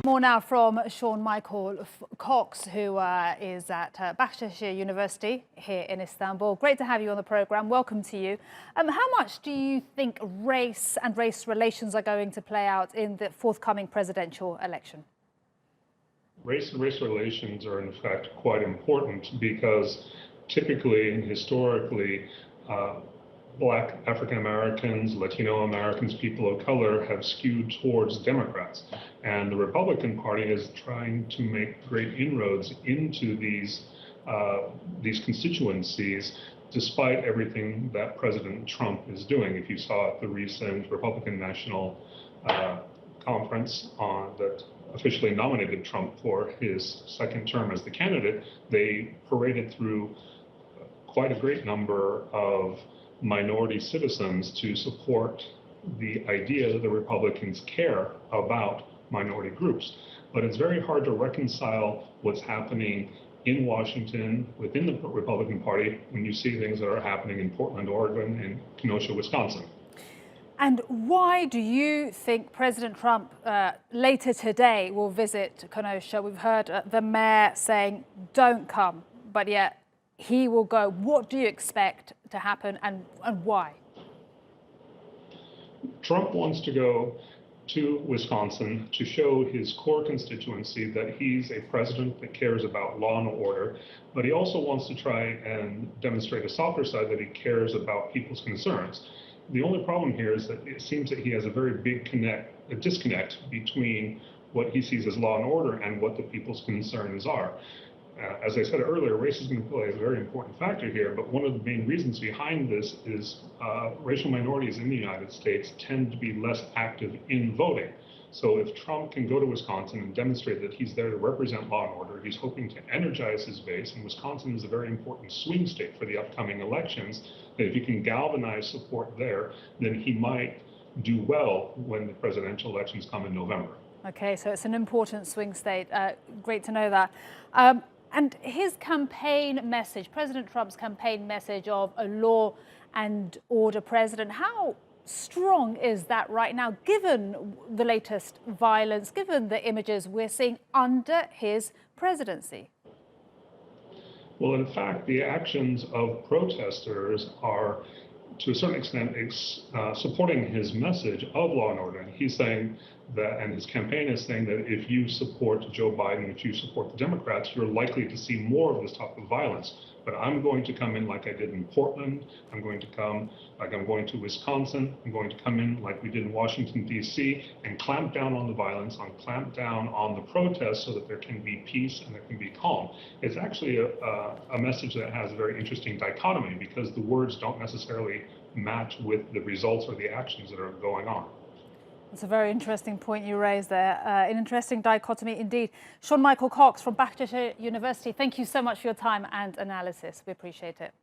More now from Sean Michael Cox, who is at Bahcesehir University here in Istanbul. Great to have you on the programme. Welcome to you. How much do you think race and race relations are going to play out in the forthcoming presidential election? Race and race relations are in fact quite important because typically and historically Black African Americans, Latino Americans, people of color have skewed towards Democrats. And the Republican Party is trying to make great inroads into these constituencies despite everything that President Trump is doing. If you saw at the recent Republican National Conference that officially nominated Trump for his second term as the candidate, they paraded through quite a great number of minority citizens to support the idea that the Republicans care about minority groups. But it's very hard to reconcile what's happening in Washington within the Republican Party when you see things that are happening in Portland, Oregon, and Kenosha, Wisconsin. And why do you think President Trump later today will visit Kenosha? We've heard the mayor saying, don't come, but yet he will go. What do you expect to happen and why? Trump wants to go to Wisconsin to show his core constituency that he's a president that cares about law and order, but he also wants to try and demonstrate a softer side that he cares about people's concerns. The only problem here is that it seems that he has a very big disconnect between what he sees as law and order and what the people's concerns are. As I said earlier, race is going to play a very important factor here, but one of the main reasons behind this is racial minorities in the United States tend to be less active in voting. So if Trump can go to Wisconsin and demonstrate that he's there to represent law and order, he's hoping to energize his base, and Wisconsin is a very important swing state for the upcoming elections, that if he can galvanize support there, then he might do well when the presidential elections come in November. Okay, so it's an important swing state. Great to know that. And his campaign message, President Trump's campaign message of a law and order president, how strong is that right now, given the latest violence, given the images we're seeing under his presidency? Well, in fact, the actions of protesters are, to a certain extent, supporting his message of law and order. He's saying that, and his campaign is saying that if you support Joe Biden, if you support the Democrats, you're likely to see more of this type of violence. But I'm going to come in like I did in Portland. I'm going to come like I'm going to Wisconsin. I'm going to come in like we did in Washington, D.C., and clamp down on the violence, clamp down on the protests so that there can be peace and there can be calm. It's actually a message that has a very interesting dichotomy because the words don't necessarily match with the results or the actions that are going on. It's a very interesting point you raised there. An interesting dichotomy indeed. Sean Michael Cox from Bahcesehir University, thank you so much for your time and analysis. We appreciate it.